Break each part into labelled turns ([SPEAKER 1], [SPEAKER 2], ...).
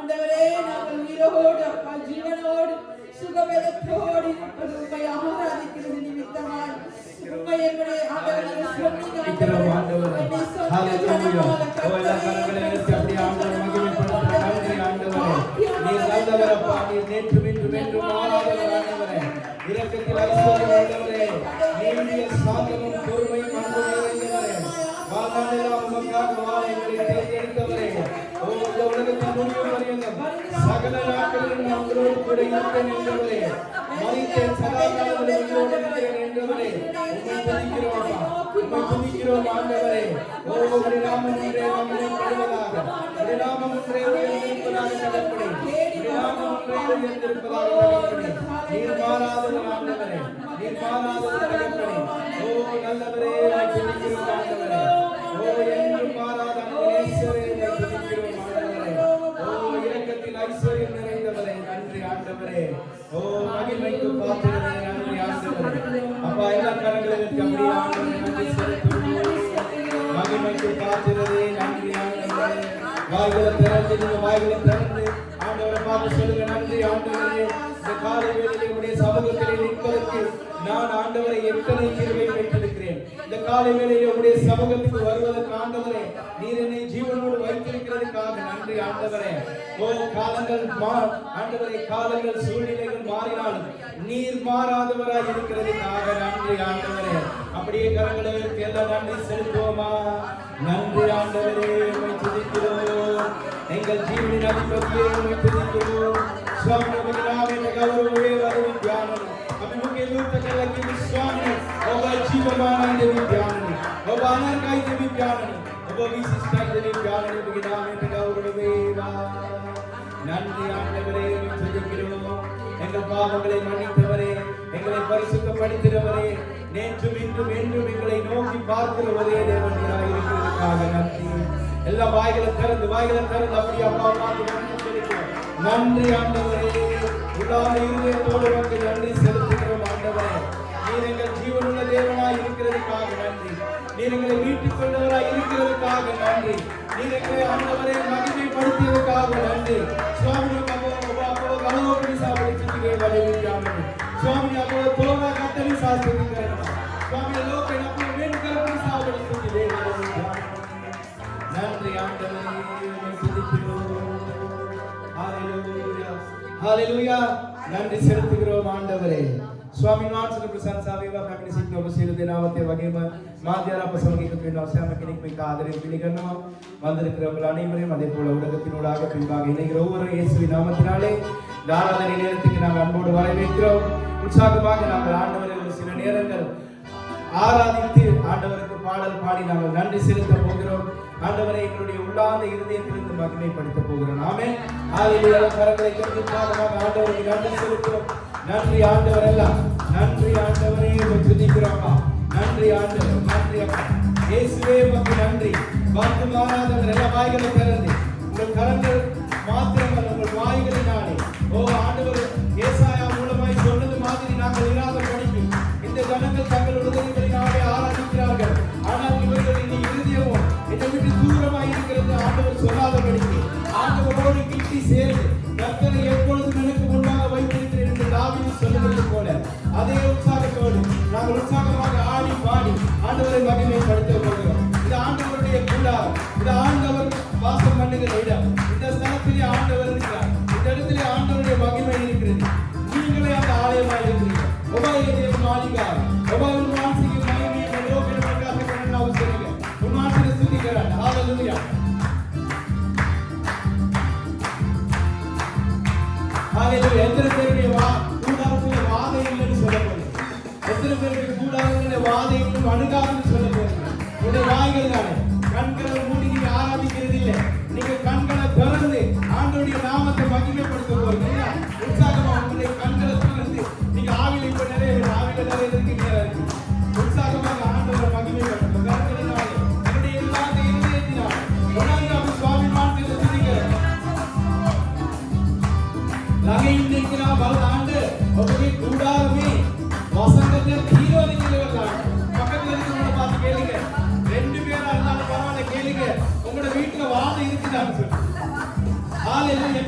[SPEAKER 1] ஆண்டவரே நாங்கள் உயிரோடு அப்பா ஜீவனோடு சுகபலத்தோடு உம்மை ஆராதிக்கிறது நிமித்தமாய் உம்மை எங்களுடைய ஆண்டவரே சொன்னீங்க ஆண்டவரே ஹalleluya ஓலா கரங்களை எடுத்து அப்படியே ஆண்டவரை மகிமைப்படுத்துங்க நன்றி ஆண்டவரே நீர் நல்லவரப்பா நீர் நேற்றும் இன்றும் என்றும் மாறாதவர் ஆண்டவரே இரக்கத்தில் ஐஸ்வர்யம் உள்ளவரே நீதிய சாந்தமும் பொறுமையும் அன்பும் நிறைந்தவரே வாழ்நாளெல்லாம் உமக்காக வாழ எங்களை தேர்ந்தெடுத்தவரே ஓ இந்த உலகத்தின் முடிவு வரையிலும் சகல நாட்களிலும் நான் உங்களோடு கூட இருப்பேன் என்றவரே மரித்தேன் சதா காலங்களில் உங்களோடு இருக்கிறேன் என்றவரே உம்மை துதிக்கிறோம் ஆண்டவரே ஓ உம்முடைய நாமம் ஒன்றே மகிமைப்படுவதாக உம்முடைய நாமம் ஒன்றே உயர்ந்திருப்பதாக தகப்பனே உம்முடைய நாமம் ஒன்றே உயர்ந்திருப்பதாக தகப்பனே நீர் மாறாதவர் ஆண்டவரே நீர் மாறாதவர் தகப்பனே ஓ நல்லவரே உம்மை துதிக்கிறோம் ஆண்டவரே ஓ என்றும் மாறாத நேசரே உம்மை துதிக்கிறோம் ஆண்டவரே ஓ இரக்கத்தில் ஐஸ்வர்யம் நிறைந்தவரே நன்றி ஆண்டவரே ஓ மகிமைக்கு பாத்திரரே நன்றி ஆண்டவரே அப்பா எல்லா கரங்களிலும் அப்படியே ஆண்டவரே நன்றி செலுத்துவோம் மகிமைக்கு பாத்திரரே நன்றி ஆண்டவரே வாய்களை திறந்து ஆண்டவரை பார்த்து சொல்லுங்க நன்றி ஆண்டவரே இந்த காலை வேளையிலே உடைய சமூகத்திலே நிற்பதற்கு நான் ஆண்டவரை எத்தனை கிருபை வைத்திருக்கிறேன் இந்த காலை வேளையிலே உடைய சமூகத்துக்கு வருவதற்கு ஆண்டவரே நீர் என்னை ஜீவனோடு வைத்திருக்கிறதுக்காக நன்றி ஆண்டவரே ஓ காலங்கள் ஆண்டவரே காலங்கள் சூழ்நிலைகள் மாறினாலும் நீர் மாறாதவராய் இருக்கிறதுக்காக நன்றி ஆண்டவரே அப்படியே கரங்களை எல்லாம் நன்றி செலுத்துவோமா நன்றி ஆண்டவரே உம்மை துதிக்கிறோம் எங்கள் ஜீவனின் அதிபதியே உம்மை துதிக்கிறோம் स्वामी बलिरामे गौरवे वरुण ध्यानन अभिमुखे लूट कलकी स्वामी ओब जीवमान देवी ध्यानन ओब अनर्काई देवी ध्यानन ओब विशिष्टाई देवी ध्यानन बलिरामे गौरवे நன்றி ஆண்டவரே துதிக்கிறோம் எங்கள் பாவங்களை மன்னித்தவரே எங்களை பரிசுத்தப்படுத்துகிறவரே நேற்றும் இன்றும் என்றும் எங்களை நோக்கி பார்க்கிறவரே தேவனாய் இருக்கிறதுக்காக நன்றி எல்லா வாய்களை திறந்து அப்படி அப்பா நன்றி ஆண்டவரே உடான இருதயத்தோடு வந்து நன்றி செலுத்துகிறோம் ஆண்டவரே நீர் எங்கள் ஜீவனுள்ள தேவனாய் இருக்கிறதுக்காக நன்றி நீர் எங்களை மீட்டுக் கொண்டவராய் இருக்கிறதுக்காக நன்றி நீர் எங்களை ஆண்டவரை மகிமைப்படுத்தியதற்காக நன்றி சுவாமி அப்போ கலோபடி சாப்பிடுறதுக்கு வலியுறுத்தாமல் சுவாமி அப்போ தோரா கத்தரி சாப்பிடுகிறார் சுவாமி லோகை அப்போ வேண்டுகள்படி சாப்பிடுறதுக்கு நன்றி ஆண்டவரே हालेलुया नंदी सेलुत्तिरोम आंडवरे स्वामी नामसे प्रशंसा वेवा फैमिली सीट नो बसेल देनावते वगेम माध्यरा प्रसंगिक नवसाम केनिक में कादरे पिलिगन्नोम வந்திருக்கிறவர்கள் அனைவரையும் அதே போல உலகத்தினூடாக பின்பாக இணைகிற ஒவ்வொரு இயேசுவின் நாமத்தினாலே ஆராதனை நேரத்துக்கு நாங்கள் அன்போடு வரவேற்கிறோம் உற்சாகமாக நாங்கள் ஆண்டவரை ஒரு சில நேரங்கள் ஆராதித்து ஆண்டவருக்கு பாடல் பாடி நாங்கள் நன்றி செலுத்த போகிறோம் ஆண்டவரை எங்களுடைய உள்ளார்ந்த இருதயத்திலிருந்து மகிமைப்படுத்த போகிறோம் ஆமென் ஹalleluya கரங்களை தட்டி பாடமாக ஆண்டவருக்கு நன்றி செலுத்துகிறோம் நன்றி ஆண்டவர் எல்லாம் நன்றி ஆண்டவரே துதிக்கிறோம் நன்றி ஆண்டவர் நன்றி அப்பா இயேசுவே உமக்கு நன்றி வாக்கு மாறாதவர் எல்லா வாய்களை திறந்து உங்கள் கரங்கள் மாத்திரமல்ல உங்கள் வாய்களினாலே ஓ ஆண்டவர் ஏசாயா மூலமாய் சொன்னது மாதிரி நாங்கள் இராத படிக்கும் இந்த ஜனங்கள் தங்கள் உதவிகளினாலே ஆராதிக்கிறார்கள் ஆனால் இவர்களின் இருதயமும் என்னை விட்டு தூரமாய் இருக்கிறது ஆண்டவர் சொல்லாதபடிக்கு ஆண்டவரோடு கிட்டி சேர்ந்து கர்த்தரை எப்பொழுதும் எனக்கு முன்பாக வைத்திருக்கிறேன் என்று தாவீது சொல்லுகிறது போல அதே உற்சாகத்தோடு நாங்கள் உற்சாகமாக ஆடி பாடி ஆண்டவரை மகிமைப்படுத்த போகிறோம் இது ஆண்டவருடைய கூடாரம் இது ஆண்டவர் வாசம் பண்ணுகிற இடம் இந்த ஸ்தலத்திலே ஆண்டவர் இருக்கிறார் இந்த இடத்திலே ஆண்டவருடைய மகிமை இருக்கிறது நீங்களே அந்த ஆலயமாக இருக்கிறீர்கள் ஒபாயிலே மாளிகா ஒபாயில் மான்சிக்கு மகிமையை லோகே பிரகாச करना அவசியம் உன்மாசின ஸ்துதிக்கிறார் ஹalleluya ஹalleluya எத்தனை பேருடைய கூடாரத்திலே வாதை இல்லைன்னு சொல்லப்படுது எத்தனை பேருக்கு கூடாரத்திலே வாதை இல்லை அணுகாதுன்னு சொல்லப்படுது உடைய வாய்கள் தானே கண்களை மூடி நீங்க ஆராதிக்கிறது இல்லை நீங்க கண்களை திறந்து ஆண்டவருடைய நாமத்தை மகிமைப்படுத்த போறீங்க உற்சாகமா உங்களுடைய கண்களை திறந்து நீங்க ஆவில இப்ப நிறைய இருக்கு நேரம் இருக்கு உற்சாகமாக ஆண்டவரை மகிமைப்படுத்த கண்களினாலே என்னுடைய எல்லா இதயத்தினாலே உணர்ந்து சுவாமி மாற்றிட்டு துதிக்கிறேன் லகையில் நிற்கிறா பல ஆண்டு உங்களுடைய கூடாரமே வசந்தத்தில் தீரோதிக்கிறவர்கள் பக்கத்தில் இருக்கிறவங்களை பார்த்து கேளுங்க ரெண்டு பேரா இருந்தாலும் பரவாயில்ல கேளுங்க உங்களோட வீட்டுல வாதை இருக்குதான்னு சொல்லி ஹalleluya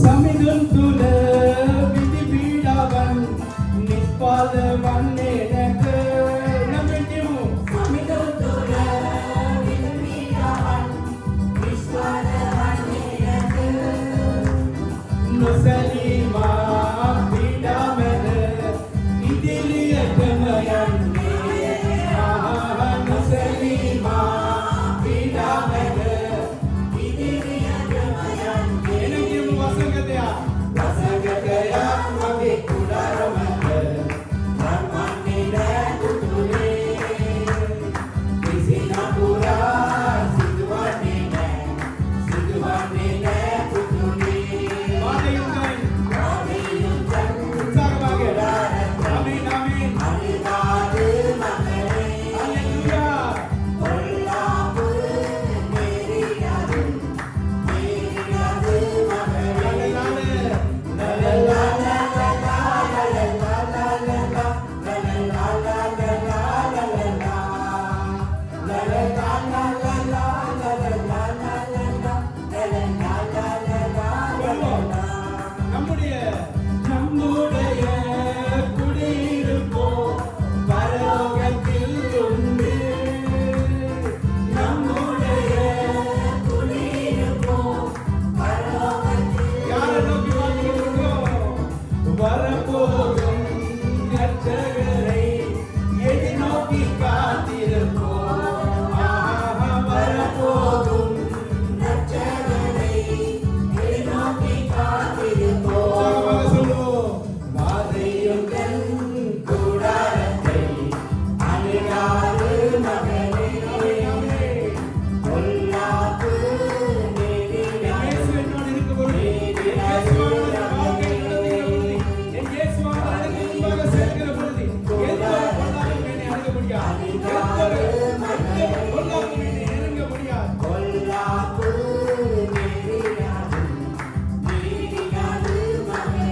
[SPEAKER 1] සමිඳුන් තුල විදි පීඩාවන් නිස්පාද වන්නේ නැත. නමින්දිමු
[SPEAKER 2] සමිඳුන් තුල විදි පීඩාවන් නිස්පාද වන්නේ නැත.
[SPEAKER 1] නොසැලීමා පීඩා මැද ඉදිරියටම යන්නේ. නොසැලීමා පීඩා මැද
[SPEAKER 2] ඉදිරියටම යන්නේ.
[SPEAKER 1] එනගියමු වසඟතයා
[SPEAKER 2] වසඟතයක් මගේ කුඩාරමට රන්වන්නේ නෑ පුතුනේ. කිසි නපුරා සිදුවන්නේ නෑ පුතුනේ.
[SPEAKER 1] වාදයුන්ගයි
[SPEAKER 2] වාදයුන්ගයි
[SPEAKER 1] උත්සාහභාගය ආමීන් ආමීන්
[SPEAKER 2] අනිවාද මගනේ.
[SPEAKER 1] හalleluya
[SPEAKER 2] කොල්ලාපුර මෙරියදු
[SPEAKER 1] நம்முடைய குடியிருப்போ பரலோகத்தில் உண்டு.
[SPEAKER 2] நம்முடைய குடியிருப்போ பரலோகத்தில்.
[SPEAKER 1] யாரை நோக்கி வாழ்கிறோம்? வரப்போகும் இரட்சகரை எதிர்நோக்கி காத்திருப்போம். வரப்போகும்
[SPEAKER 2] இரட்சகரை எதிர்நோக்கி காத்திருப்போம்.
[SPEAKER 1] உற்சாகமாக சொல்லுவோம்.
[SPEAKER 2] வாதையுங்கள் கூடாரத்தை அணுகாது மகனே. பொல்லாப்பு நேரிடாது.
[SPEAKER 1] இயேசு என்னோடு இருக்கும்பொழுது, என் இயேசுவானவர் என் வாழ்க்கையில் நடத்துகிற பொழுது, என் இயேசுவானவர் எனக்கு முன்பாக செல்கிற பொழுது, எந்த ஒரு பொல்லாப்பும் என்னை அணுக முடியாது. எந்த ஒரு பொல்லாப்பும் என்னை நெருங்க முடியாது.
[SPEAKER 2] பொல்லாப்பு நேரிடாது. நேரிடாது மகனே.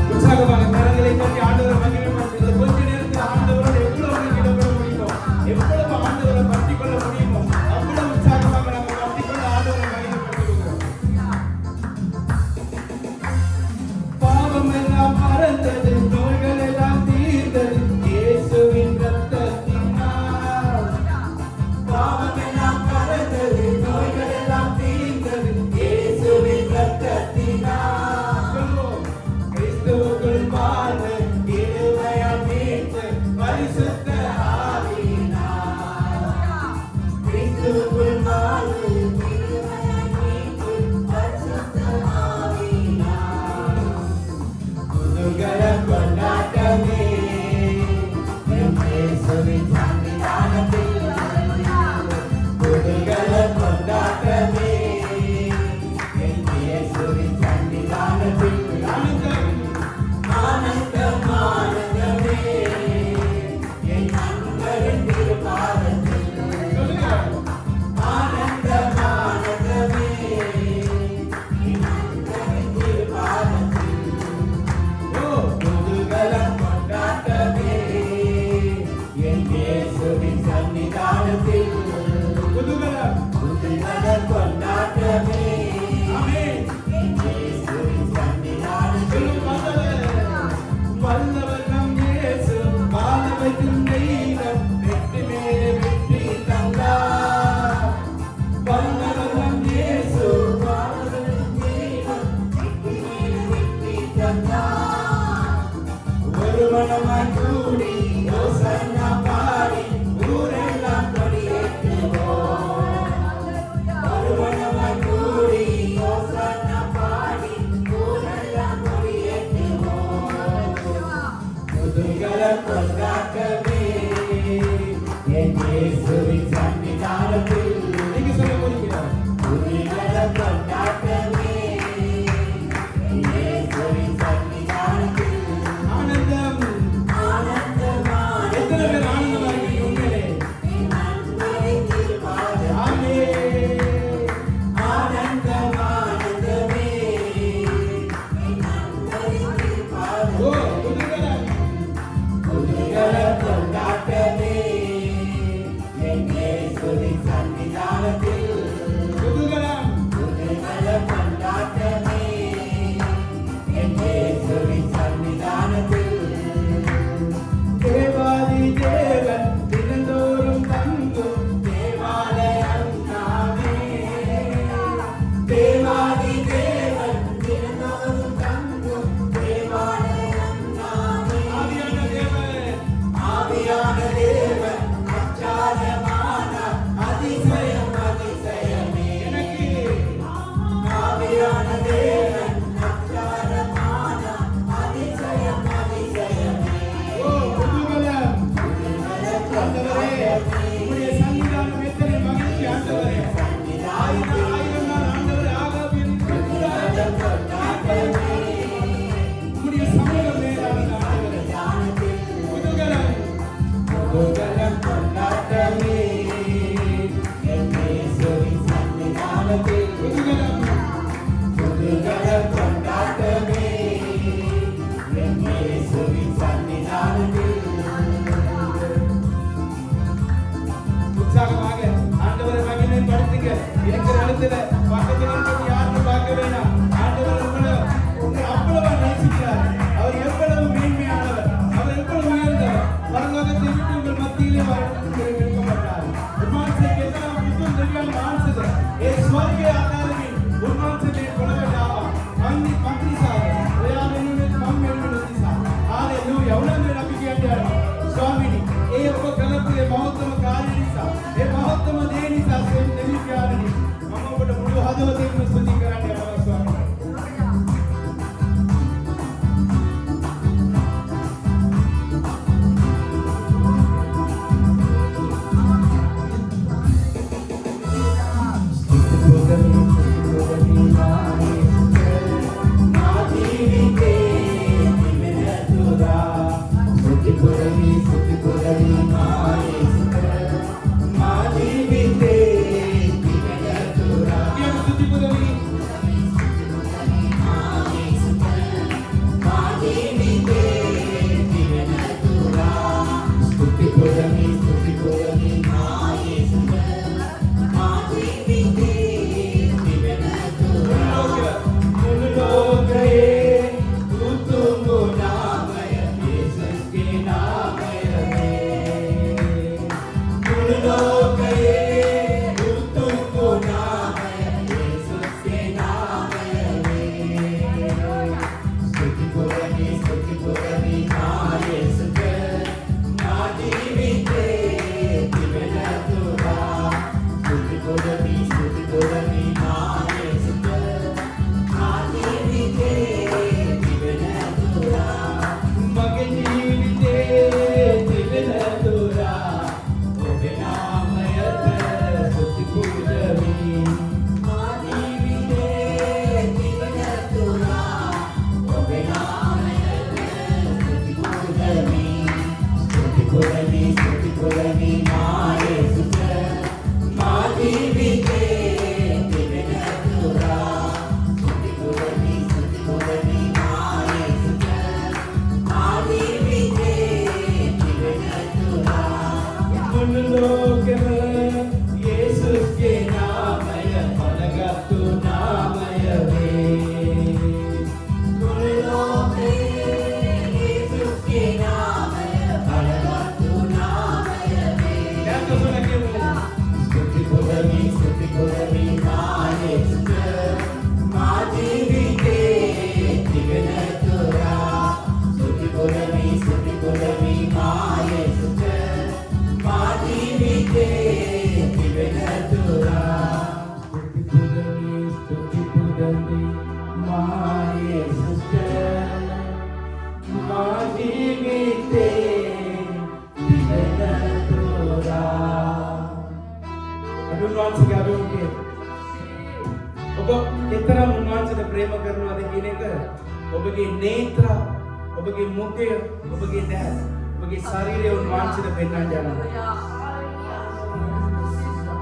[SPEAKER 1] உற்சாகமாக கரங்களை தட்டி ஆண்டவரை மகிமைப்படுத்துங்கள். கொஞ்ச நேரத்தில் ஆண்டவரோடு எவ்வளவு ஈடுபட முடியுமோ, எவ்வளவு ஆண்டவரை பற்றிக் கொள்ள முடியுமோ, அவ்வளவு உற்சாகமாக நம்ம பற்றிக் கொள்ள ஆண்டவரை மகிமைப்படுத்துகிறோம். பாவம் எல்லாம் மறந்தது, நோய்கள் எல்லாம் தீர்ந்தது, இயேசுவின் இரத்தத்தினால்.
[SPEAKER 2] பாவம் எல்லாம் மறந்தது, நோய்கள் எல்லாம் தீர்ந்தது, இயேசுவின் இரத்தத்தினால்.
[SPEAKER 1] சொல்லுவோம். கிறிஸ்துவுக்குள் வாழ்ந்து
[SPEAKER 2] கிருபையால் மீட்டு
[SPEAKER 1] பரிசுத்த
[SPEAKER 2] ஆவியினால். கிறிஸ்துவுக்குள் வாழ்ந்து கிருபையால் மீட்டு பரிசுத்த ஆவியினால். குதூகல கொண்டாட்டமே என் இயேசுவின் சன்னிதானத்தில். குதூகல கொண்டாட்டமே என் இயேசுவின் சன்னிதானத்தில். ஆனந்தம் ஆனந்தமே என் நண்பரின் திருப்பாதத்தில். ஆனந்தம் ஆனந்தமே என் நண்பரின் திருப்பாதத்தில். குதூகலம் கொண்டாட்டமே என் இயேசுவின் சன்னிதானத்தில்.
[SPEAKER 1] குதூகலம்.
[SPEAKER 2] குதூகலம் கொண்டாட்டமே
[SPEAKER 1] ஆமென்.
[SPEAKER 2] என் இயேசுவின் சன்னிதானத்தில்.
[SPEAKER 1] வல்லவர் நம் இயேசு, வாழ வைக்கும் தெய்வம், வெற்றி மேலே வெற்றி தந்தார். வல்லவர் நம் இயேசு,
[SPEAKER 2] ஒரு மனமாய் கூடி யோசனா பாடி ஊரெல்லாம் கொடியேற்றுவோம். ஒரு மனமாய் கூடி யோசனா பாடி ஊரெல்லாம் கொடியேற்றுவோம். புது கொண்டாட்டமே என் இயேசுவின் சன்னிதானத்தில்
[SPEAKER 1] நீங்க சொல்ல போறீங்க
[SPEAKER 2] துதிகள கொண்டாட்டமே என் இயேசுவின் சன்னிதானத்தில்
[SPEAKER 1] ஆனந்தம்
[SPEAKER 2] ஆனந்தமான
[SPEAKER 1] எத்தனை பேர் ஆனந்தமா இருக்கீங்க உண்மையிலே
[SPEAKER 2] என் அன்பரை திருப்பாதம்
[SPEAKER 1] ஆமென்
[SPEAKER 2] ஆனந்தமானந்தமே என் அன்பரை திருப்பாதம்
[SPEAKER 1] ஓ துதிக்கலாம்
[SPEAKER 2] துதிகள கொண்டாட்டமே என் இயேசுவின் சன்னிதானத்தில்
[SPEAKER 1] துதிக்கலாம்
[SPEAKER 2] துதிகள கொண்டாட்டமே என் இயேசுவின் சன்னிதானத்தில்
[SPEAKER 1] தேவாதி தேவன் தினந்தோறும் தங்கும்
[SPEAKER 2] தேவாலயம் நாமே தேவாதி தேவன் தினந்தோறும் தங்கும் தேவாலயம் நாமே
[SPEAKER 1] ஆவியான தேவன்
[SPEAKER 2] ஆவியான தேவன் அச்சாரமான அதிசயம் அதிசயமே
[SPEAKER 1] எனக்கு
[SPEAKER 2] ஆவியான தேவன் அச்சாரமான அதிசயம் அதிசயமே
[SPEAKER 1] ஓ துதிக்கலாம் ஆண்டவரே உம்முடைய சன்னிதானம் எத்தனை மகிழ்ச்சி ஆண்டவரே ஆயிரம் ஆயிரம் நாள் ஆண்டவரே ஆகாவின் உம்முடைய சமூகம் நேரான ஆண்டவரே துதிக்கலாம்
[SPEAKER 2] புகழம் கொண்டாட்டமே என் இயேசுவின் சன்னிதானத்தில்
[SPEAKER 1] துதிக்கலாம்
[SPEAKER 2] புகழம் கொண்டாட்டமே என் இயேசுவின் சன்னிதானத்தில்
[SPEAKER 1] உற்சாகமாக ஆண்டவரை மகிமைப்படுத்துங்க இருக்கிற இடத்துல பக்கத்துல இருக்கிறது யாருன்னு பார்க்க வேண்டாம் ஆண்டவர் உங்களை அவ்வளவா நேசிக்கிறார் அவர் எவ்வளவு மேன்மையானவர் அவர் எவ்வளவு உயர்ந்தவர் பரலோகத்தை விட்டு உங்கள் மத்தியிலே வைக்கப்பட்டார் उन्मान से कितना विष्णु दिव्यान मान से ये स्वर्ग आकार में उन्मान से ले कोलवे जावा मंत्री साहब यार इन्होंने हम में साहब हालेलुया उन्होंने नबी के अंदर स्वामी ये को गलत ये महत्तम कार्य साहब ये महत्तम देनी साहब से नबी प्यार नहीं हम बड़ मुळु हदवते में स्तुति कराने वाला स्वामी ये स्तुति पुरवी ඔබගේ නේත්‍ර, ඔබගේ මුඛය, ඔබගේ දැස්, ඔබගේ ශරීරය උන්වහන්සේට පෙන්වන්න යනවා.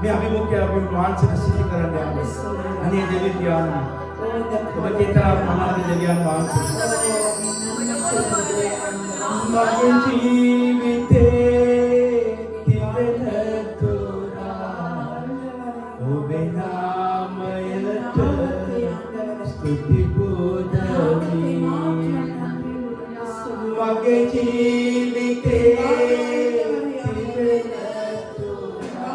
[SPEAKER 1] මේ අභිමුඛය අපි උන්වහන්සේට සිහි කරන්න යනවා. අනේ දෙවි පියාණන්, ඔබගේ තරම් මහත් දෙවියන් වහන්සේ මගේ ජීවිතේ තිබෙන තුරා ඔබේ නාමයට ස්තුති පුදමි. මගේ ජීවිතේ තිබෙන තුරා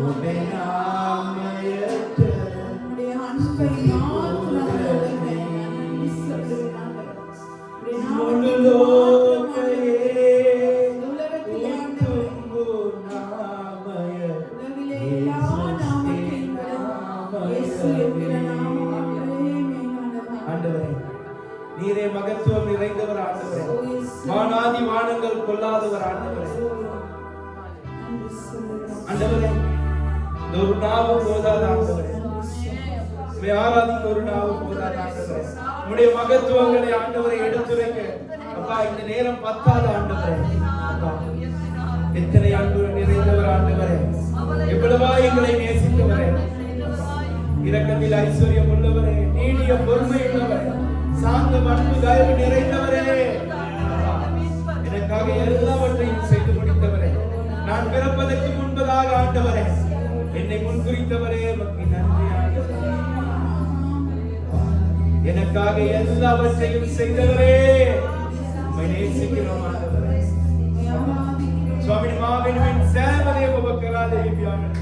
[SPEAKER 1] ඔබේ නාමයට මුළු ලෝකයේ උතුම් නාමය ஆண்டவரே, நீரே மகத்துவம் நிறைந்தவர் ஆண்டவரே, வானாதி வானங்கள் கொள்ளாதவர் ஆண்டவரே. ஆண்டவரே, ஒரு நாவு போதாத ஆண்டவரே, ஆராதிக்க ஒரு நாவு போதாத ஆண்டவரே, உம்முடைய மகத்துவங்களை ஆண்டவரை எடுத்துரைக்க அப்பா இந்த நேரம் பத்தாத ஆண்டவரே. எத்தனை அன்பு நிறைந்தவர் ஆண்டவரே, எவ்வளவா எங்களை நேசித்தவரே, இரக்கத்தில் ஐஸ்வர்யம் உள்ளவரே, நீடிய பொறுமை உள்ளவரே, சாந்த அன்பு தயவு நிறைந்தவரே, எனக்காக எல்லாவற்றையும் செய்து முடித்தவரே, நான் பிறப்பதற்கு முன்பதாக ஆண்டவரே என்னை முன்குறித்தவரே, உமக்கு நன்றி ஆண்டவரே. எனக்காக எல்லாவற்றையும் செய்தவரே, உம்மை நேசிக்கிறோம் ஆண்டவரே. स्वामी माविन सैवदे ඔබ කරා දෙවි පියාණන්,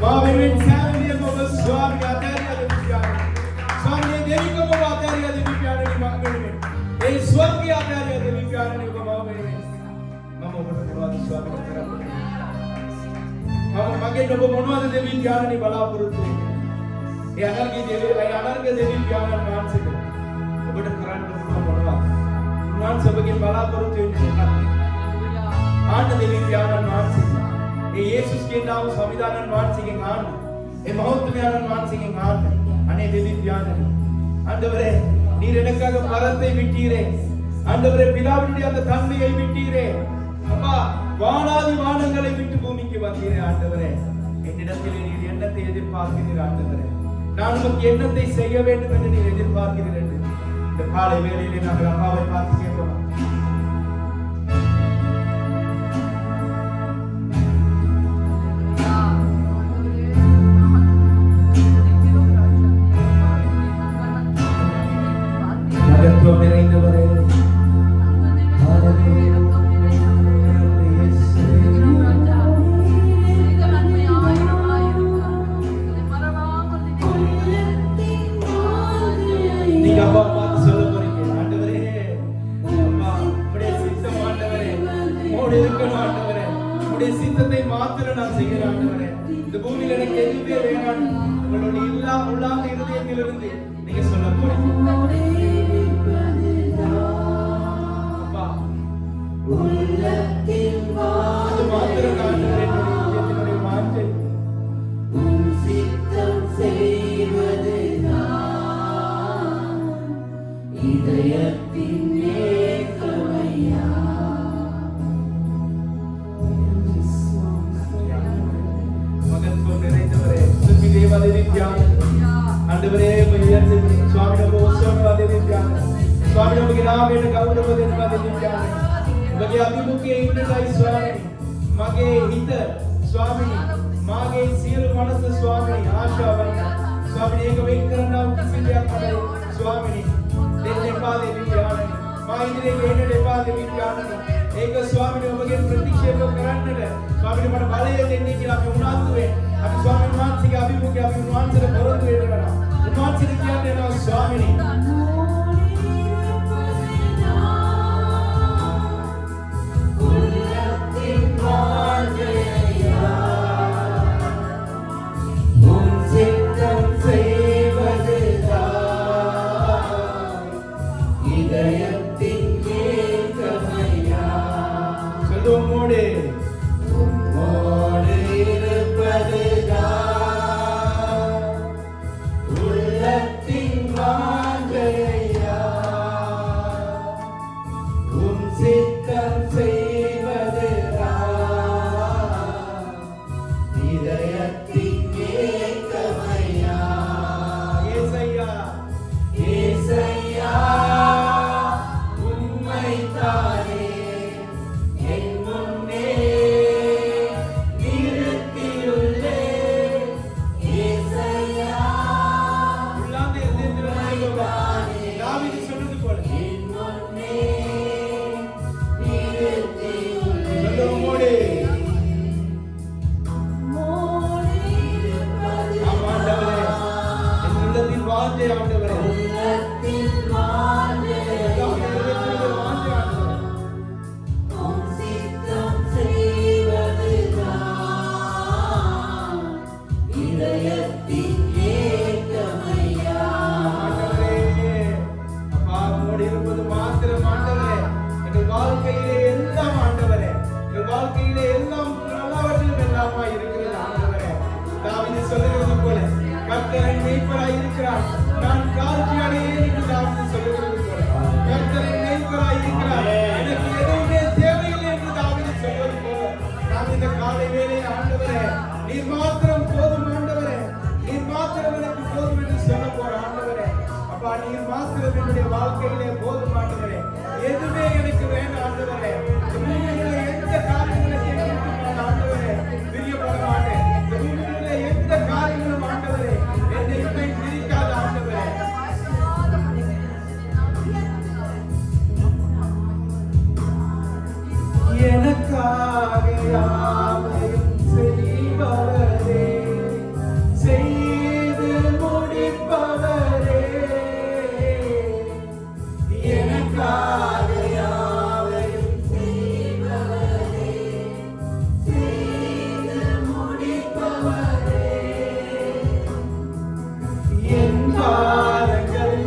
[SPEAKER 1] මාවින් සෑමදිය ඔබ ස්වාමී ආතරිය දෙවි පියාණන්, ස්වාමී දෙවිකම ඔබ ආතරිය දෙවි පියාණන් මංගලෙ ඒ ස්වර්ගීය ආතරිය දෙවි පියාණන් ඔබ මාවෙන්නේ මම ඔබට මොනවද ස්වාමී කරන්නේ, මම මගෙන් ඔබ මොනවද දෙවි පියාණන් බලාපොරොත්තු වෙන්නේ, ඒ අනර්ගී දෙවි පියාණන් වහන්සේට ඔබට කරන්න මොනවද, උන්වහන්සේ ඔබගෙන් බලාපොරොත්තු වෙන්නේ මොකක්ද? ආන්න දෙවි පියාණන් වහන්සේ, ඒ යේසුස්ගේ නාම සමිදානන් වහන්සේගෙන් ආන්න, ඒ මහෞත්මයන්න් වහන්සේගෙන් ආන්න. අනේ දෙවි පියාණන්, ஆண்டவரே நீர் எனக்காக மரத்தை விட்டீரே, ஆண்டவரே பிதாவினுடைய அந்த தன்மையை விட்டீரே, அப்பா வானாதி வானங்களை விட்டு பூமிக்கு வந்தீரே. ஆண்டவரே என்னிடத்திலே நீர் என்னத்தை எதிர்பார்க்கிறீர் ஆண்டவரே, நான் உமக்கு என்னத்தை செய்ய வேண்டும் என்று நீர் எதிர்பார்க்கிறீர் என்று இந்த காலை வேளையிலே நாங்கள் அப்பாவை பார்த்து கேட்கிறோம். மகத்துவம் நிறைந்தவரே, நீங்க அப்பா பார்த்து சொல்ல போறீங்க, ஆண்டவரே அப்பா உம்முடைய சித்தம் ஆண்டவரே உம்மோடு இருக்கணும் ஆண்டவரே, உம்முடைய சித்தத்தை மாத்திரம் நான் செய்கிறேன் ஆண்டவரே. இந்த பூமியில எனக்கு எதுவுமே வேண்டாம், உங்களுடைய உள்ளார்ந்த இருதயத்திலிருந்து நீங்க சொல்ல போறீங்க. அது மாத்திரம் ஆண்டவரே என்னுடைய மாற்று
[SPEAKER 2] உம் சித்தம் செய்வதுதான் இதயத்தின் ஏக்கமையா.
[SPEAKER 1] மகத்துவம் நிறைந்தவரே, சுத்தி தேவதேவி தியானம் ஆண்டவரே உயர்ந்து சுவாமி நமோ சோமவாதேவி தியானம், சுவாமி நமக்கு நாமேன கௌரவ தேவதேவி தியானம், මගේ අභිමුඛයේ ඉන්නයි ස්වාමීනි, මගේ හිත ස්වාමීනි, මාගේ සියලු මනස ස්වාමීනි ආශාවන් ස්වාමීනි ඒක වෙන් කරන්නා වූ කිසි දෙයක් නැහැ ස්වාමීනි, දෙන්න එපා දෙවි පියාණනි, මා ඉදිරියේ ගේන්න එපා දෙවි පියාණනි, ඒක ස්වාමීනි ඔබගේ ප්‍රතික්ෂේප කරන්නට ස්වාමීනි මට බලය දෙන්නේ කියලා අපි උනන්දු වෙන්නේ. අපි ස්වාමීන් වහන්සේගේ අභිමුඛය අපි උන්වහන්සේට පොරොන්දු වෙනවා, උන්වහන්සේට කියන්නේ ස්වාමීනි
[SPEAKER 2] உள்ளத்தின் வாஞ்சையா
[SPEAKER 1] வாழ்க்கையிலே எல்லாம் ஆண்டவரே, எங்கள் வாழ்க்கையிலே எல்லாம் நல்லவற்றிலும் எல்லாமாய் இருக்கிறது ஆண்டவரே. தாவீது சொல்லுகிறது போல கர்த்தர் என் மேய்ப்பராய் இருக்கிறார், நான் தாழ்ச்சி அடையேன் என்று தாவீது சொல்லுகிறது போல கர்த்தர் என் மேய்ப்பராய் இருக்கிறார், எனக்கு எதுவுமே தேவையில்லை என்று தாவீது சொல்வது போல நான் இந்த காலை வேளை ஆண்டவரே நீர் மாத்திரம் போதும் ஆண்டவரே, நீர் மாத்திரம் எனக்கு போதும் என்று சொல்ல போற ஆண்டவரே. அப்பா நீர் மாத்திரம் என்னுடைய வாழ்க்கையிலே போதும் ஆண்டவரே, எதுவுமே எனக்கு வேண்டாம் ஆண்டவரே. பூமியிலே எந்த காரியங்களை கேட்க ஆண்டவரே பிரியப்பட மாட்டேன். பூமியிலே எந்த காரியங்களும் ஆண்டவரே என்னை பிரிக்காத ஆண்டவரே. எனக்காக யாவையும் செய்பவரே, செய்து முடிப்பவரே, எனக்காக யாவையும் செய்பவரே, செய்து முடிப்பவரே, என் பாதங்கள்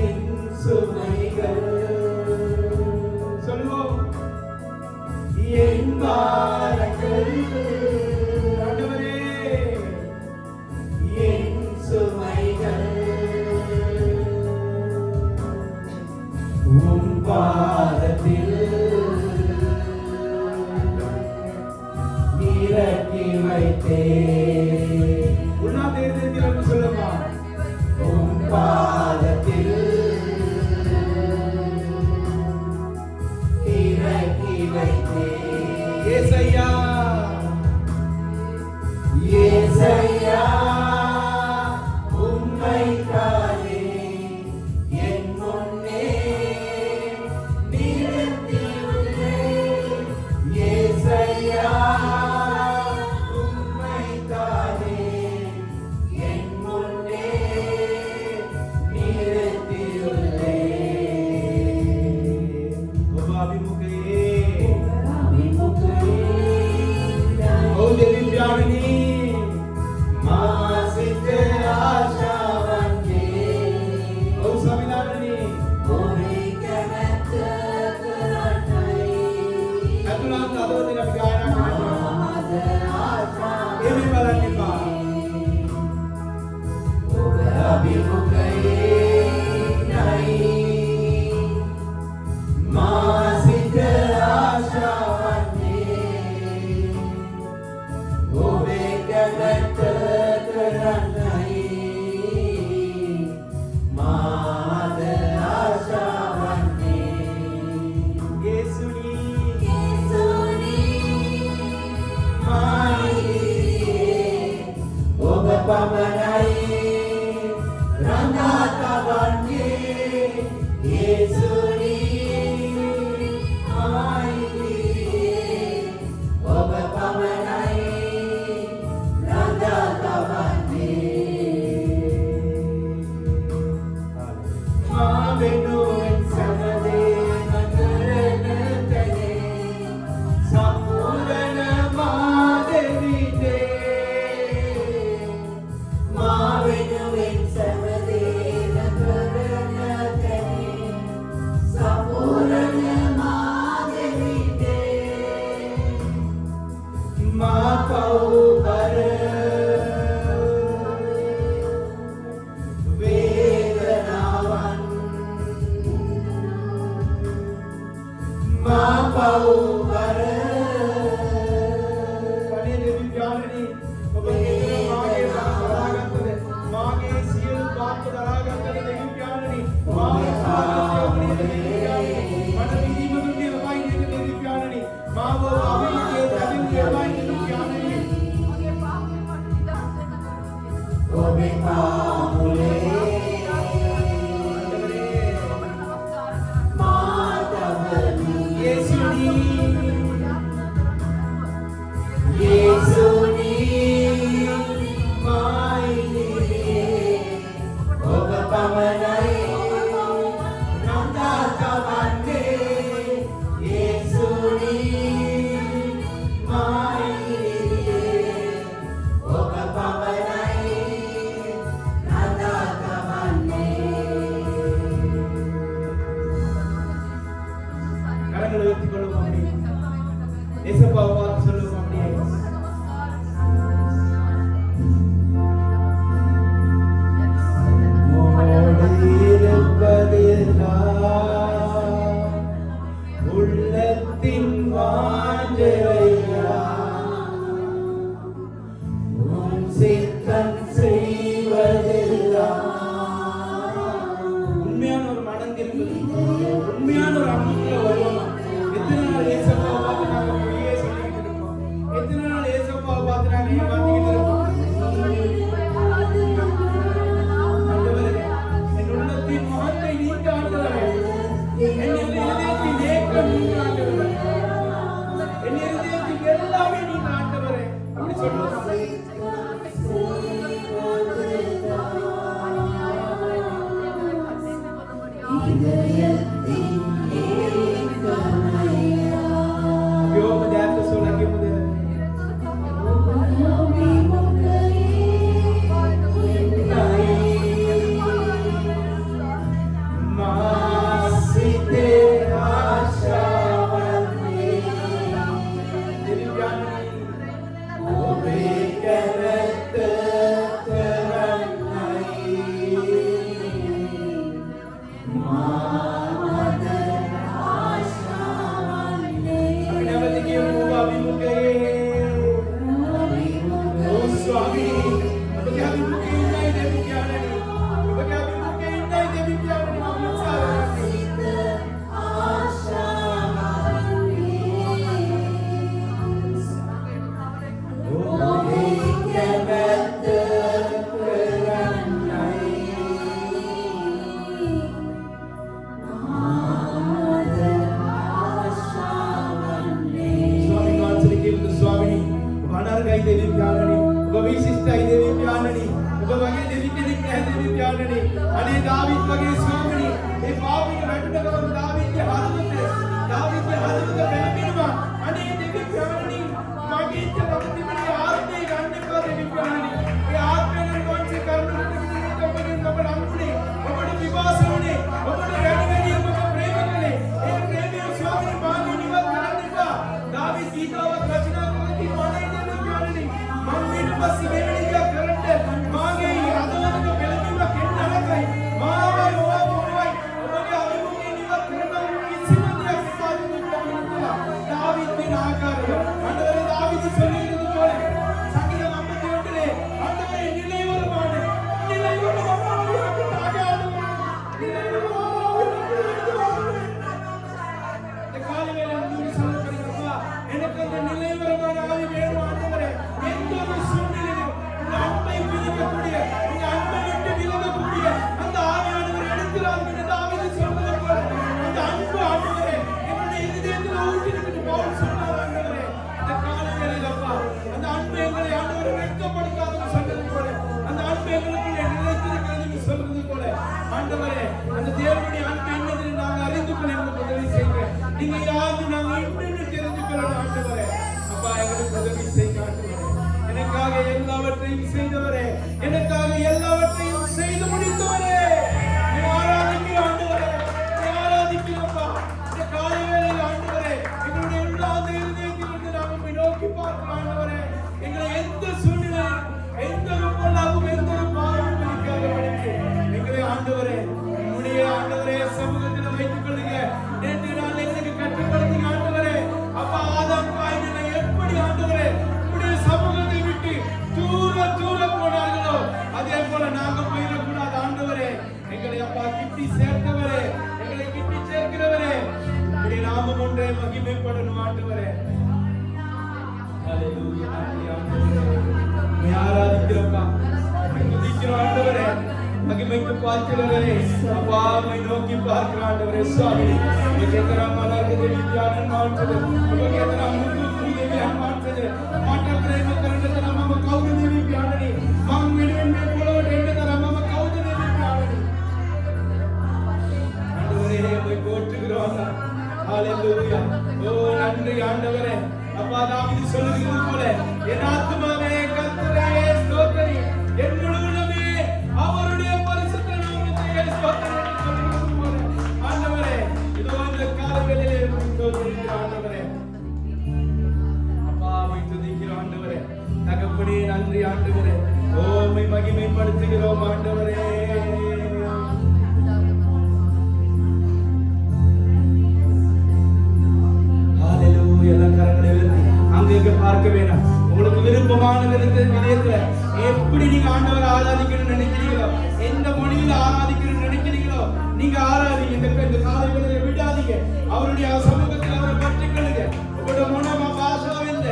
[SPEAKER 1] என் சுமைகள் சொல்லுவோம், என் பாரங்கள் ஆண்டவரே, என் சுமைகள் உம் பாதத்தில் இறக்கி வைத்தேன். உண்ணாதேசத்தில் சொல்லுமா, உம் பாதத்தில் இறக்கி வைத்தேன். ஏசையா ஏசையா உம்மைத்தானே என் முன்னே நிறுத்தியுள்ளேன். ஏசையா உம்மைத்தானே என் முன்னே நிறுத்தியுள்ளேன். உபாபிமுகையே ओ देवी प्यारनी मासिक आशावंती ओ स्वामीनाथनी ओरी कनत करतई अतुलांत आदोदिन गायना माद आशा एवी බලන්න එපා. ඔබ අභිමුඛයේ නයි මාසික ආශාවන්ති ඔබේ කැමැත්ත කරන්නයි මාද ආශාවන්ති. යේසුනි මායියේ ඔබ පමණයි රඳා තබන්නේ. යේසුනි මායියේ ඔබ පමණයි රඳා තබන්නේ. මා වෙනුවෙන් සැනදීම කරන තැනේ සම්පූර්ණ මා දෙවිතේ. මා වෙනුවෙන් සැනදීම කරන තැනේ සම්පූර්ණ මා දෙවිතේ. මා පව්බර වේදනාවන් මා පව්බර කනේ දෙවි ඥානනි ඔබ ගෙදර මාගේ දරාගත්තද මාගේ සියලු පාප දරාගත්තද දෙවි ඥානනි මාගේ පාපය දෙවි ඥානනි මට විදීම දුන්නේ ඔබයි නේද දෙවි ඥානනි මාව අවිලිගේ තදින්නේ ඔබයි දෙවි ඥානනි ඔබේ පාමුලේ මාතවනි. යේසුනි என்பது உண்மையான ஒரு அன்புக்குள்ள வருவோமா? எத்தனை நாள் ஏசப்பாவை பார்த்து நாங்க பொய்யே சொல்லிக்கிட்டு இருக்கோம்? எத்தனை நாள் ஏசப்பாவை பார்த்து நாங்க ஏமாத்திக்கிட்டு இருக்கோம்? ஆண்டவரே, என் உள்ளத்தின் மகத்தை நீங்க ஆண்டவரே, என் இதயத்தின் ஏக்கம் நீங்க ஆண்டவரே, என் இதயத்தின் எல்லாமே நீங்க ஆண்டவரே. அப்படி சொல்லுவோம். எல்லாவற்றையும் செய்தவரே, எனக்காக எல்லாவற்றையும் செய்து முடித்தவரே, ஆராதிக்கிறோம் ஆண்டவரே, ஆராதிக்கிறோம்ப்பா. இந்த காலை வேளையில் ஆண்டவரே, எங்களுடைய உள்ளார்ந்த இருதயத்திலிருந்து நாம் உம்மை நோக்கி பார்க்கிறோம் ஆண்டவரே. எங்களை எந்த சூழ்நிலையில், எந்த பொல்லாப்பும், எந்த பாவமும் இருக்காதபடிக்கு எங்களை ஆண்டவரே, உம்முடைய ஆண்டவரே சமூகத்தில் வைத்துக் கொள்ளுங்க. நேற்று நாள் எங்களுக்கு கற்றுப்படுத்துங்க ஆண்டவரே. அப்பா ஆதாம் காயினை எப்படி ஆண்டவரே உம்முடைய சமூகத்தை விட்டு தூர போனார்களோ அதே போல நாங்க போயிடக்கூடாது ஆண்டவரே. எங்களை அப்பா கிட்டி சேர்த்தவரே, எங்களை கிட்டி சேர்க்கிறவரே, உம்முடைய நாமம் ஒன்றே மகிமைப்படணும் ஆண்டவரே. ஹல்லேலூயா. உம்மை ஆராதிக்கிறோம்ப்பா, துதிக்கிறோம் ஆண்டவரே, மகிமைக்கு பார்க்கிறவரே. அப்பா உம்மை நோக்கி பார்க்கிறோம் ஆண்டவரே. சுவாமி உமக்கேதரா மலர்கதே வித்யானன் மாற்றது, உமக்கேதரா முத்து தேவியான் மாற்றது, மாற்ற பிரேம கரண்டதரா மம கௌர தேவி பியானனி, மம் விடுவென்பே போலவட் எண்டதரா மம கௌர தேவி பியானனி. ஆண்டவரே உம்மை போற்றுகிறோம். ஹல்லேலூயா. ஓ நன்றி ஆண்டவரே. அப்பா தாவீது சொல்லுகிறது போல, என் ஆத்துமாவே கர்த்தரை ஸ்தோத்திரி, என் முழு உள்ளமே அவருடைய பரிசுத்த நாமத்தை ஸ்தோத்திரி என்று சொல்லுகிறது போல ஆண்டவரே, இதோ இந்த காலவேளையிலே ஸ்தோத்திரிக்கிறோம் ஆண்டவரே. அப்பா உம்மை துதிக்கிறோம் ஆண்டவரே. தகப்பனே நன்றி ஆண்டவரே. ஓ உம்மை மகிமைப்படுத்துகிறோம் ஆண்டவரே. ஹல்லேலூயா. எல்லா கரங்களை உயர்த்தி அங்கே பார்க்க வேண்டாம். உங்களுக்கு விருப்பமான விதத்துல எப்படி நீங்க ஆண்டவரை ஆராதிக்கணும்னு நினைக்கிறீங்களோ, எந்த மொழியில ஆராதிக்கணும்னு நினைக்கிறீங்களோ நீங்க ஆராதிங்க. இந்த காலை வேளையிலே விடாதீங்க. அவருடைய சமூகத்தில் அவரை பற்றிக்கொள்ளுங்க. உங்களுடைய மன பாஷாவின்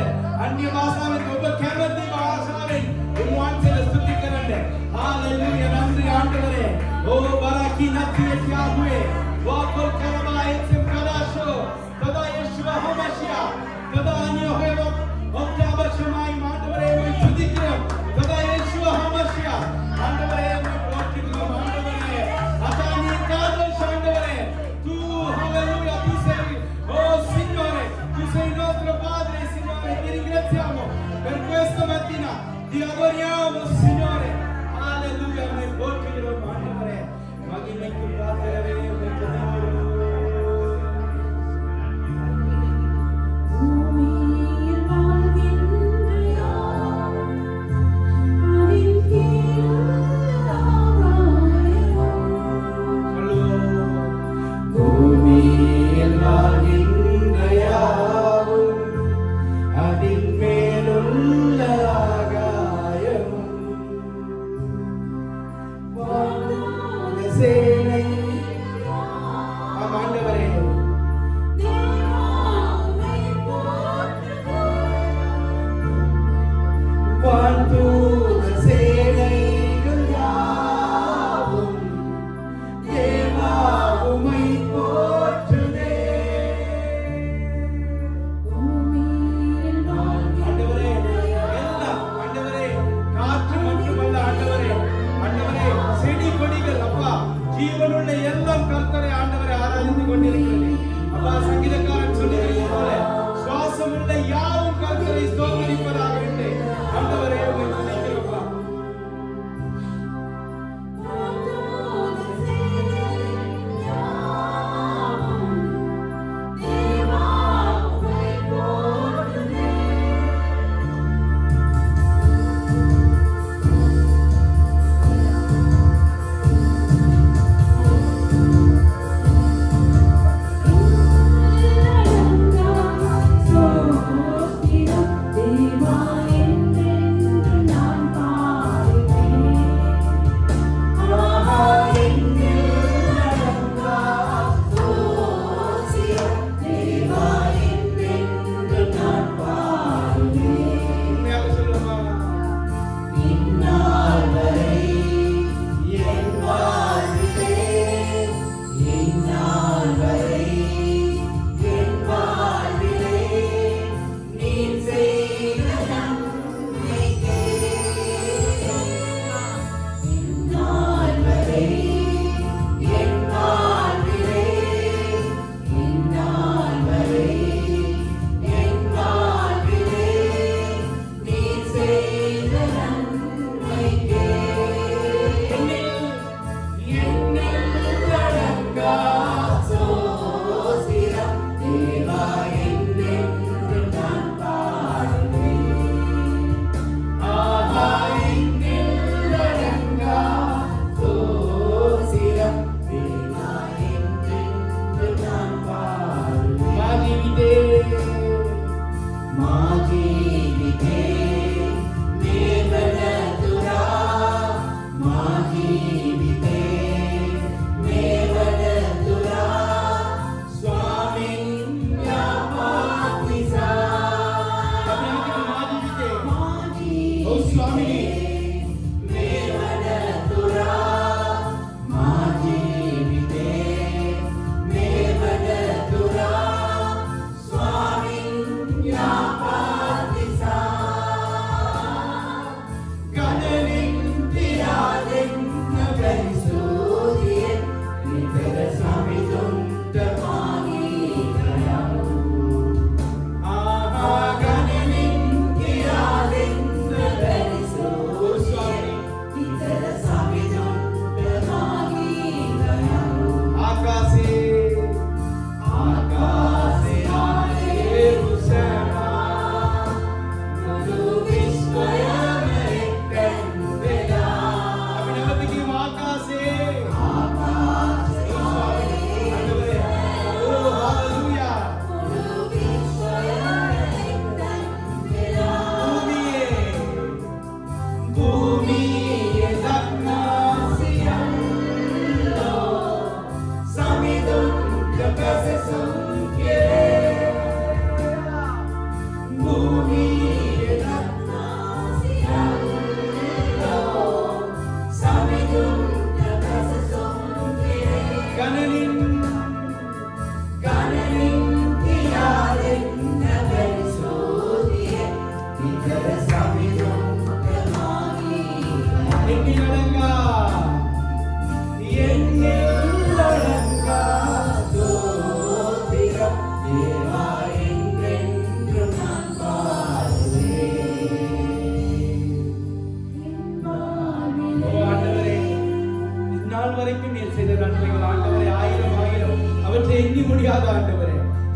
[SPEAKER 1] அந்நிய பாஷாவின் ඔබ කැමති භාෂාවෙන් උන්වහන්සේට ස්තුති කරන්න. හාලෙලූයා. நன்றி ஆண்டவரே. ஓ பரக்கி நத்திய யாஹ்வே வாக்கல் கரமா எச்சம் கராஷோ கதா யேசுவா ஹமஷியா கதா அன்யோஹேவோ ஒக்டாபஷமாய் ஆண்டவரே உம்மை துதிக்கிறோம். கதா யேசுவா ஹமஷியா ஆண்டவரே உம்மை போற்றுகிறோம். ஆண்டவரே அதானி காதல் ஆண்டவரே தூ ஹalleluya tu sei oh Signore tu sei nostro Padre Signore ti ringraziamo per questa mattina ti adoriamo Signore hallelujah noi போற்றுகிறோம் ஆண்டவரே மகிமைக்கு பாத்திரரே உம்மை துதிக்கிறோம்.
[SPEAKER 2] பூமியில் வாழ்கின்ற யார் அதில் கீழுள்ள ஆகாயம்
[SPEAKER 1] பூமியில் வாழ்கின்ற யாவும் அதில் மேலுள்ள ஆகாயமும் வானோர சேனை. ஆண்டவரே
[SPEAKER 2] தேவாவை போற்றுகிறோம்.
[SPEAKER 1] வானோர சேனைகள் யாவும் தேவா உம்மை போற்றுதே.
[SPEAKER 2] பூமியில்
[SPEAKER 1] ஆண்டவரே
[SPEAKER 2] வாழ்கின்ற
[SPEAKER 1] எல்லாம் ஆண்டவரே காற்று மட்டுமல்ல ஆண்டவரே ஆண்டவரே செடி கொடிகள் அப்பா ஜீவனுள்ள எல்லாம் கர்த்தரை ஆண்டவரை ஆராதித்துக் கொண்டிருக்கிறது. அப்பா சங்கீதக்காரன் சொல்லுகிறது போல சுவாசமுள்ள யாவும் கர்த்தரை ஸ்தோத்திரிப்பதாக என்று ஆண்டவரே உம்மை துதிக்கிறோம்ப்பா.
[SPEAKER 2] வானோர சேனைகள் யாவும் தேவாவை போற்றுகிறோம்.
[SPEAKER 1] உண்மையாக சொல்லுமா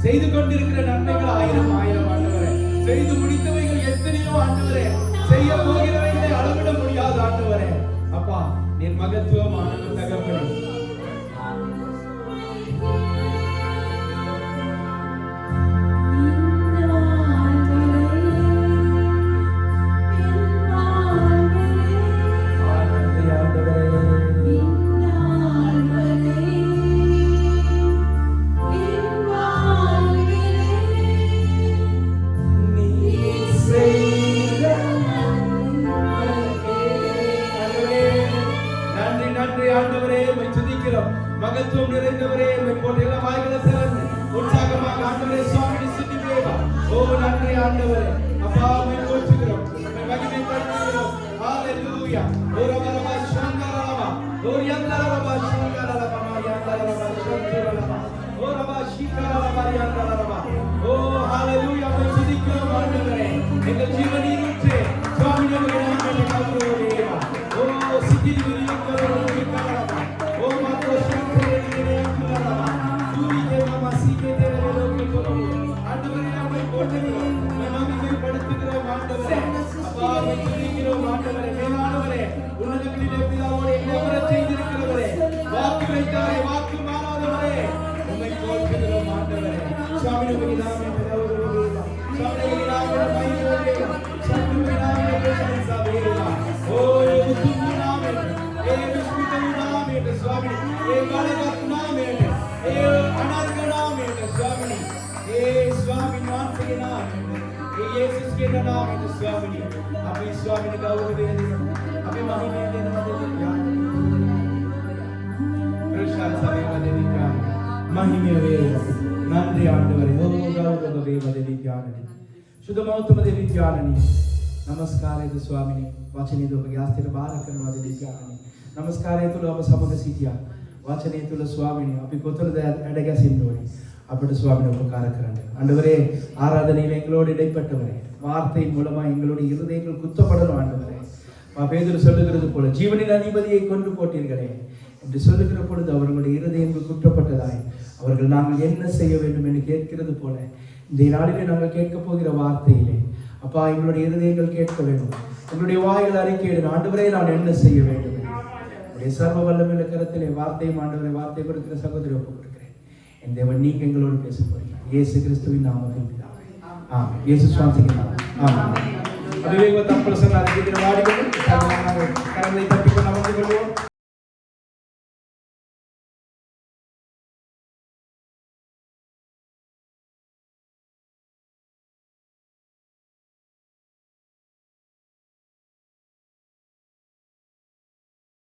[SPEAKER 1] செய்து கொண்டிருக்கிற நன்மைகள் ஆயிரம் ஆயிரம் ஆண்டவரே. செய்து முடித்தவைகள் எத்தனையோ ஆண்டவரே. செய்ய போகிறவைகளை அளவிட முடியாத ஆண்டவரே. அப்பா நீர் மகத்துவமான தகப்பனே. மகத்துவம் நிறைந்தவரே போன்ற வாய்களை திறந்து உற்சாகமாக ஆண்டவரே சுவாமி சித்திக்கிறோம். ஓ நன்றி ஆண்டவரே. அப்பா உம்மை போற்றுகிறோம், உம்மை மகிமைப்படுத்துகிறோம். ஹalleluya. ஓ ரபரபா சங்கரபா ஓ யந்தரபா சங்கரபா யந்தரபா சங்கரபா ஓ ரபா ஷிகரபா யந்தரபா. ஓ ஹalleluya. உம்மை துதிக்கிறோம் ஆண்டவரே. எங்கள் ஜீவனின் ஊற்றே சுவாமி உம்முடைய நாமத்தை கௌரவப்படுத்துகிறோம். ஓ சித்திக்கிறோம் ஓ மாதோ நன்றி ஆண்டவரே. ಶುದ್ಧಮೌತಮದ ವಿದ್ಯಾರಣಿ ನಮಸ್ಕಾರ ಇದು ಸ್ವಾಮಿನಿ ವಾಚನೆ ಜಾಸ್ತಿ ಬಾಲಕರವಾದ ವಿದ್ಯಾರಣಿ ನಮಸ್ಕಾರ ತುಲ ಸಮಗ ಸಿದ್ಯ ವಾಚನೆ ತುಲ ಸ್ವಾಮಿನಿ ಅಪಿ ಕೊತ್ತಲದ ಅಡಗ ಸಿಂಧೋರಿ அப்படி சுவாமி உபகாரக்கிறாங்க ஆண்டவரே. ஆராதனையில் எங்களோடு இடைப்பட்டவரே, வார்த்தையின் மூலமா எங்களுடைய இருதயங்கள் குத்தப்படணும் ஆண்டவரே. பேதுரு சொல்லுகிறது போல ஜீவனின் அதிபதியை கொண்டு போட்டீர்களே என்று சொல்லுகிற பொழுது அவர்களுடைய இருதயங்கள் குற்றப்பட்டதாய் அவர்கள் நாங்கள் என்ன செய்ய வேண்டும் என்று கேட்கிறது போல இந்த நாளிலே நாங்கள் கேட்க போகிற வார்த்தையிலே அப்பா எங்களுடைய இருதயங்கள் கேட்க வேண்டும். எங்களுடைய வாயில் அறிக்கையிட ஆண்டவரே நான் என்ன செய்ய வேண்டும் உடைய சர்வ வல்லமையுள்ள கரத்திலே வார்த்தையும் ஆண்டவரை வார்த்தை கொடுக்கிற சகோதரி ஒப்பு கொடுக்கிறேன். என் தேவன் நீங்க எங்களோடு பேச போறீங்க. இயேசு கிறிஸ்துவின் நாமத்தில் பிதாவே ஆமென். இயேசு சுவாமிக்கு நாமம் ஆமென். அபிவேக தப்பல் சொன்னார். வாடிக்கொண்டு கரங்களை தட்டிக்கொண்டு அமர்ந்து கொள்வோம்.